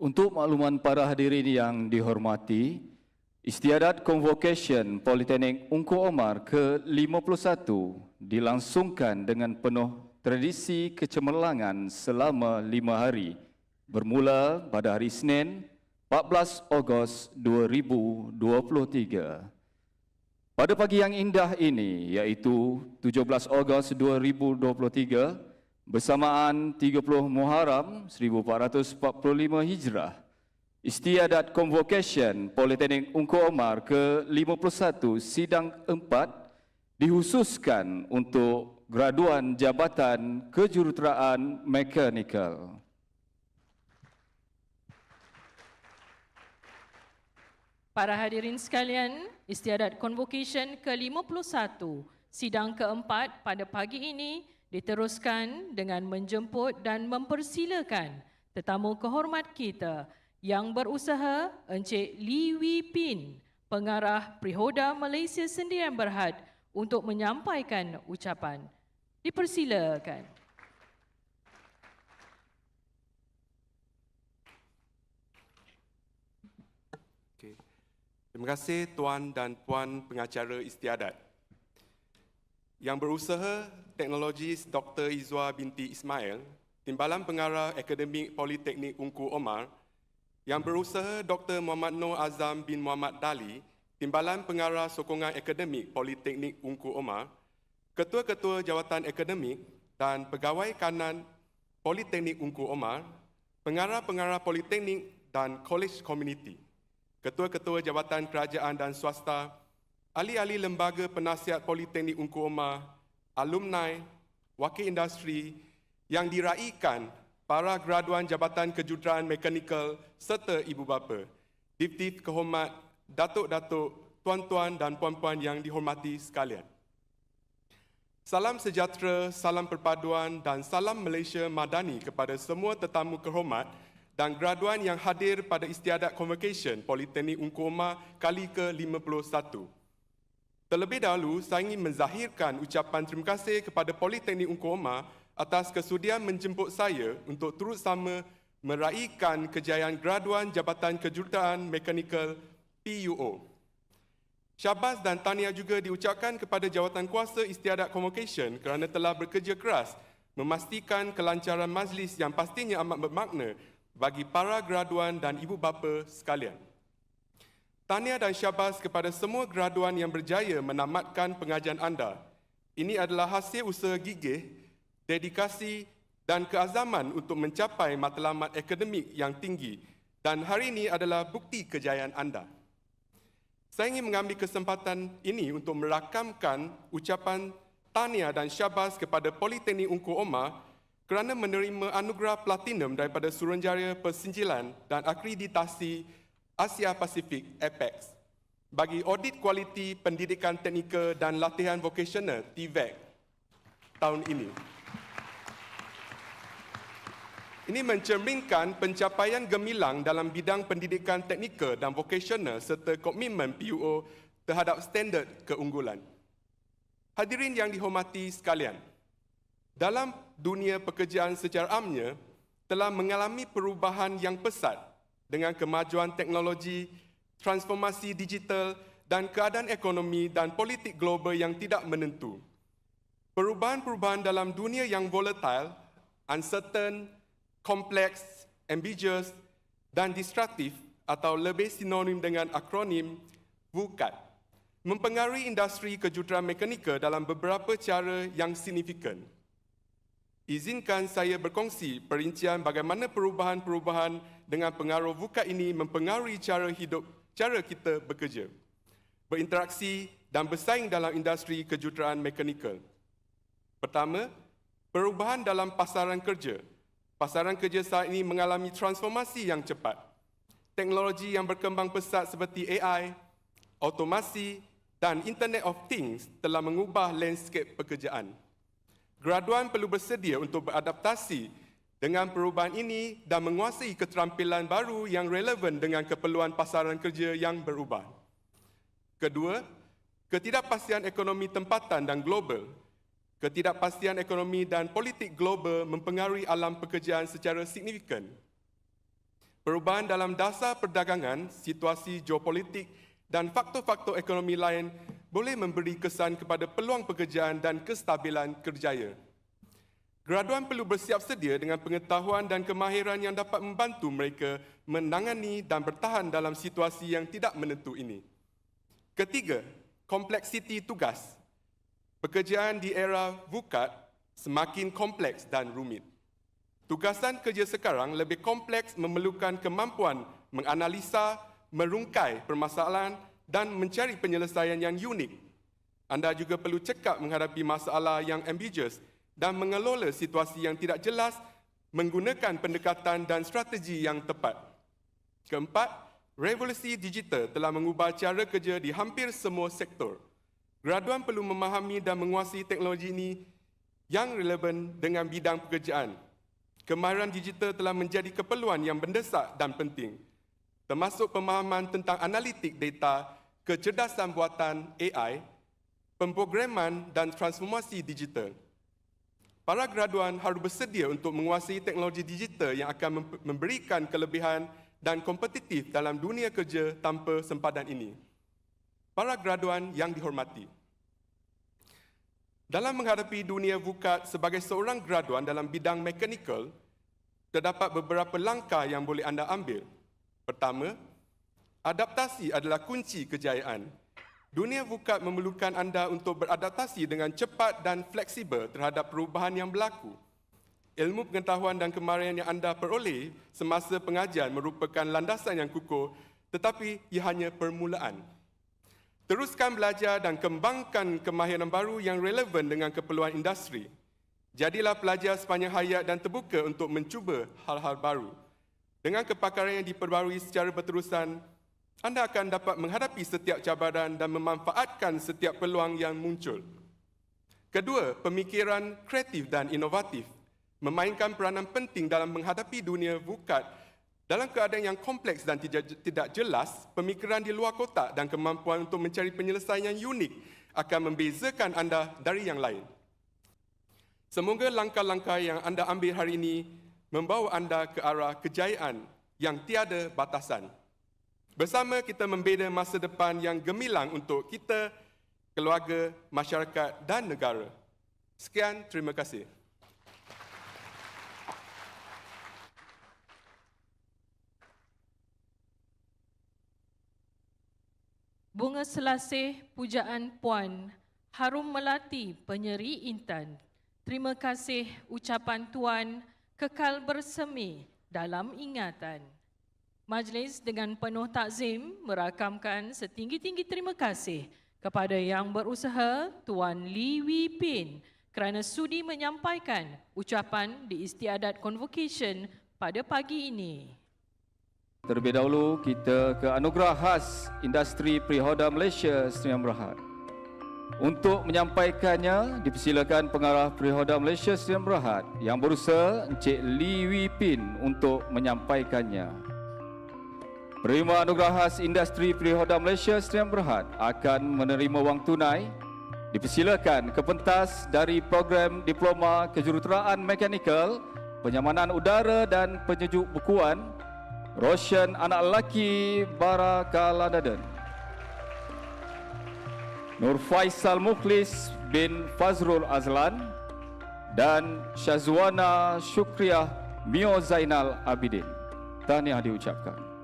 Untuk makluman para hadirin yang dihormati, Istiadat Convocation Politeknik Ungku Omar ke-51 dilangsungkan dengan penuh tradisi kecemerlangan selama 5 hari, bermula pada hari Isnin 14 Ogos 2023. Pada pagi yang indah ini, iaitu 17 Ogos 2023, bersamaan 30 Muharram 1445 Hijrah, Istiadat Convocation Politeknik Ungku Omar ke-51 Sidang 4 dikhususkan untuk graduan Jabatan Kejuruteraan Mekanikal. Para hadirin sekalian, Istiadat Convocation ke-51 Sidang keempat pada pagi ini diteruskan dengan menjemput dan mempersilakan tetamu kehormat kita yang berusaha Encik Lee Wee Pin, Pengarah Prihoda Malaysia Sendirian Berhad untuk menyampaikan ucapan. Dipersilakan. Terima kasih Tuan dan Puan pengacara Istiadat. Yang berusaha Teknologis Dr. Izwa binti Ismail, Timbalan Pengarah Akademik Politeknik Ungku Omar. Yang berusaha Dr. Muhammad Noor Azam bin Muhammad Dali, Timbalan Pengarah Sokongan Akademik Politeknik Ungku Omar. Ketua-ketua Jawatan Akademik dan Pegawai Kanan Politeknik Ungku Omar, Pengarah-pengarah Politeknik dan College Community, Ketua-ketua Jabatan Kerajaan dan Swasta, ahli-ahli Lembaga Penasihat Politeknik Ungku Omar, alumni, wakil industri yang diraikan, para graduan Jabatan Kejuruteraan Mekanikal serta ibu bapa, dip-dip kehormat, datuk-datuk, tuan-tuan dan puan-puan yang dihormati sekalian. Salam sejahtera, salam perpaduan dan salam Malaysia Madani kepada semua tetamu kehormat dan graduan yang hadir pada Istiadat Convocation Politeknik Ungku Omar kali ke-51. Terlebih dahulu, saya ingin menzahirkan ucapan terima kasih kepada Politeknik Ungku Omar atas kesudian menjemput saya untuk turut sama meraihkan kejayaan graduan Jabatan Kejuruteraan Mekanikal PUO. Syabas dan tahniah juga diucapkan kepada Jawatankuasa Istiadat Convocation kerana telah bekerja keras memastikan kelancaran majlis yang pastinya amat bermakna bagi para graduan dan ibu bapa sekalian. Tahniah dan syabas kepada semua graduan yang berjaya menamatkan pengajian anda. Ini adalah hasil usaha gigih, dedikasi dan keazaman untuk mencapai matlamat akademik yang tinggi dan hari ini adalah bukti kejayaan anda. Saya ingin mengambil kesempatan ini untuk merakamkan ucapan tahniah dan syabas kepada Politeknik Ungku Omar kerana menerima anugerah platinum daripada Suruhanjaya Persinjilan dan Akreditasi Asia Pasifik (APEX) bagi audit kualiti pendidikan teknikal dan latihan vokasional TVET tahun ini. Ini mencerminkan pencapaian gemilang dalam bidang pendidikan teknikal dan vokasional serta komitmen PUO terhadap standard keunggulan. Hadirin yang dihormati sekalian, dalam dunia pekerjaan secara amnya telah mengalami perubahan yang pesat dengan kemajuan teknologi, transformasi digital dan keadaan ekonomi dan politik global yang tidak menentu. Perubahan-perubahan dalam dunia yang volatile, uncertain, kompleks, ambiguous dan disruptif atau lebih sinonim dengan akronim VUCAT mempengaruhi industri kejuruteraan mekanikal dalam beberapa cara yang signifikan. Izinkan saya berkongsi perincian bagaimana perubahan-perubahan dengan pengaruh VUCAT ini mempengaruhi cara kita bekerja, berinteraksi dan bersaing dalam industri kejuruteraan mekanikal. Pertama, perubahan dalam pasaran kerja. Pasaran kerja saat ini mengalami transformasi yang cepat. Teknologi yang berkembang pesat seperti AI, automasi dan Internet of Things telah mengubah landscape pekerjaan. Graduan perlu bersedia untuk beradaptasi dengan perubahan ini dan menguasai keterampilan baru yang relevan dengan keperluan pasaran kerja yang berubah. Kedua, ketidakpastian ekonomi tempatan dan global. Ketidakpastian ekonomi dan politik global mempengaruhi alam pekerjaan secara signifikan. perubahan dalam dasar perdagangan, situasi geopolitik dan faktor-faktor ekonomi lain boleh memberi kesan kepada peluang pekerjaan dan kestabilan kerjaya. Graduan perlu bersiap sedia dengan pengetahuan dan kemahiran yang dapat membantu mereka menangani dan bertahan dalam situasi yang tidak menentu ini. Ketiga, kompleksiti tugas. Pekerjaan di era VUCAT semakin kompleks dan rumit. Tugasan kerja sekarang lebih kompleks, memerlukan kemampuan menganalisa, merungkai permasalahan dan mencari penyelesaian yang unik. Anda juga perlu cekap menghadapi masalah yang ambiguous dan mengelola situasi yang tidak jelas menggunakan pendekatan dan strategi yang tepat. Keempat, revolusi digital telah mengubah cara kerja di hampir semua sektor. Graduan perlu memahami dan menguasai teknologi ini yang relevan dengan bidang pekerjaan. Kemahiran digital telah menjadi keperluan yang mendesak dan penting, termasuk pemahaman tentang analitik data, kecerdasan buatan AI, pemrograman dan transformasi digital. Para graduan harus bersedia untuk menguasai teknologi digital yang akan memberikan kelebihan dan kompetitif dalam dunia kerja tanpa sempadan ini. Para graduan yang dihormati, dalam menghadapi dunia VUCAT sebagai seorang graduan dalam bidang mekanikal, terdapat beberapa langkah yang boleh anda ambil. Pertama, adaptasi adalah kunci kejayaan. Dunia VUCAT memerlukan anda untuk beradaptasi dengan cepat dan fleksibel terhadap perubahan yang berlaku. Ilmu pengetahuan dan kemahiran yang anda peroleh semasa pengajian merupakan landasan yang kukuh, tetapi ia hanya permulaan. Teruskan belajar dan kembangkan kemahiran baru yang relevan dengan keperluan industri. Jadilah pelajar sepanjang hayat dan terbuka untuk mencuba hal-hal baru. Dengan kepakaran yang diperbarui secara berterusan, anda akan dapat menghadapi setiap cabaran dan memanfaatkan setiap peluang yang muncul. Kedua, pemikiran kreatif dan inovatif memainkan peranan penting dalam menghadapi dunia VUCAT. Dalam keadaan yang kompleks dan tidak jelas, pemikiran di luar kotak dan kemampuan untuk mencari penyelesaian yang unik akan membezakan anda dari yang lain. Semoga langkah-langkah yang anda ambil hari ini membawa anda ke arah kejayaan yang tiada batasan. Bersama kita membina masa depan yang gemilang untuk kita, keluarga, masyarakat dan negara. Sekian, terima kasih. Bunga selasih pujaan Puan Harum Melati Penyeri Intan. Terima kasih ucapan Tuan kekal bersemi dalam ingatan. Majlis dengan penuh takzim merakamkan setinggi-tinggi terima kasih kepada Yang Berusaha Tuan Lee Wee Pin kerana sudi menyampaikan ucapan di istiadat convocation pada pagi ini. Terlebih dahulu kita ke anugerah khas Industri Perihoda Malaysia Sdn Bhd. Untuk menyampaikannya, dipersilakan Pengarah Perihoda Malaysia Sdn Bhd Yang Berusaha Encik Lee Wee Pin untuk menyampaikannya. Penerima anugerah khas Industri Perihoda Malaysia Sdn Bhd akan menerima wang tunai. Dipersilakan ke pentas dari program Diploma Kejuruteraan Mekanikal, Penyamanan Udara dan Penyejuk Bukuan, Roshan anak lelaki Barakaladaden, Nur Faisal Mukhlis bin Fazrul Azlan dan Syazwana Syukriah Mio Zainal Abidin. Tahniah diucapkan.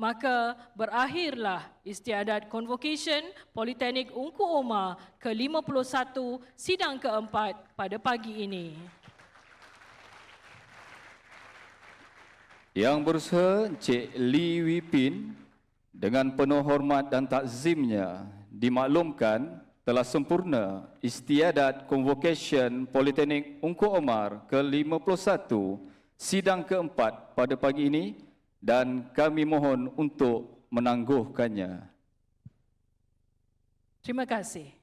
Maka berakhirlah istiadat convocation Politeknik Ungku Omar ke-51 sidang keempat pada pagi ini. Yang Berusaha Encik Lee Wee Pin dengan penuh hormat dan takzimnya dimaklumkan telah sempurna istiadat convocation Politeknik Ungku Omar ke-51 sidang keempat pada pagi ini dan kami mohon untuk menangguhkannya. Terima kasih.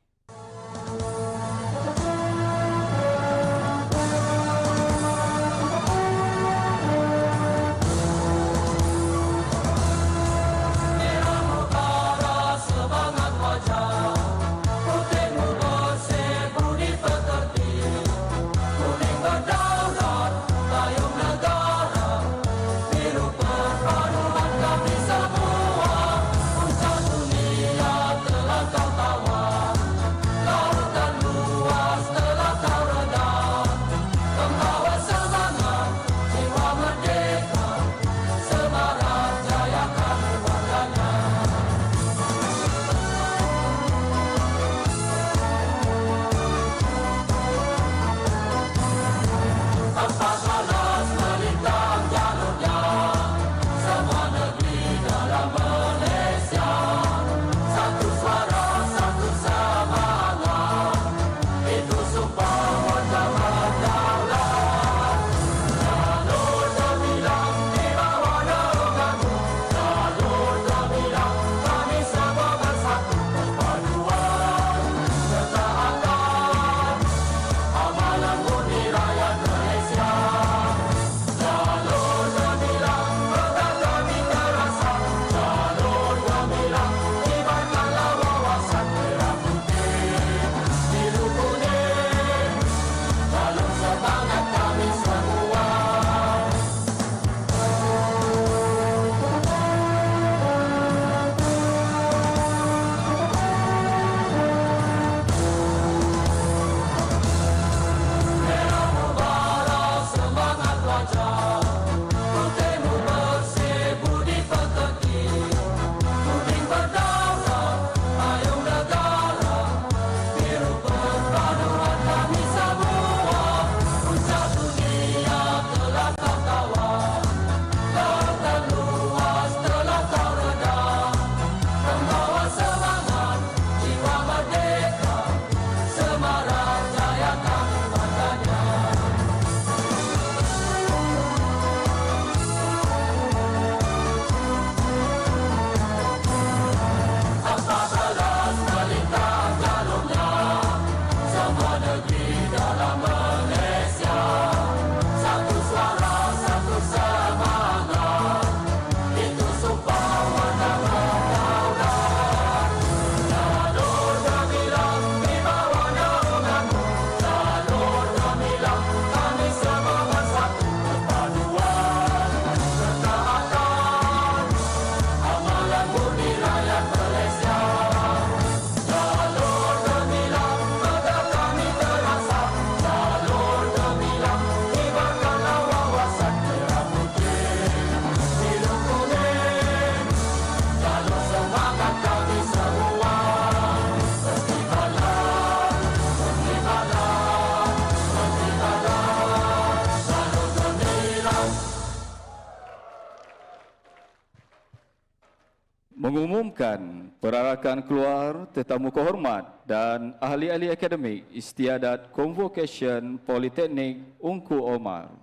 mengumumkan perarakan keluar tetamu kehormat dan ahli-ahli akademik Istiadat Convocation Politeknik Ungku Omar.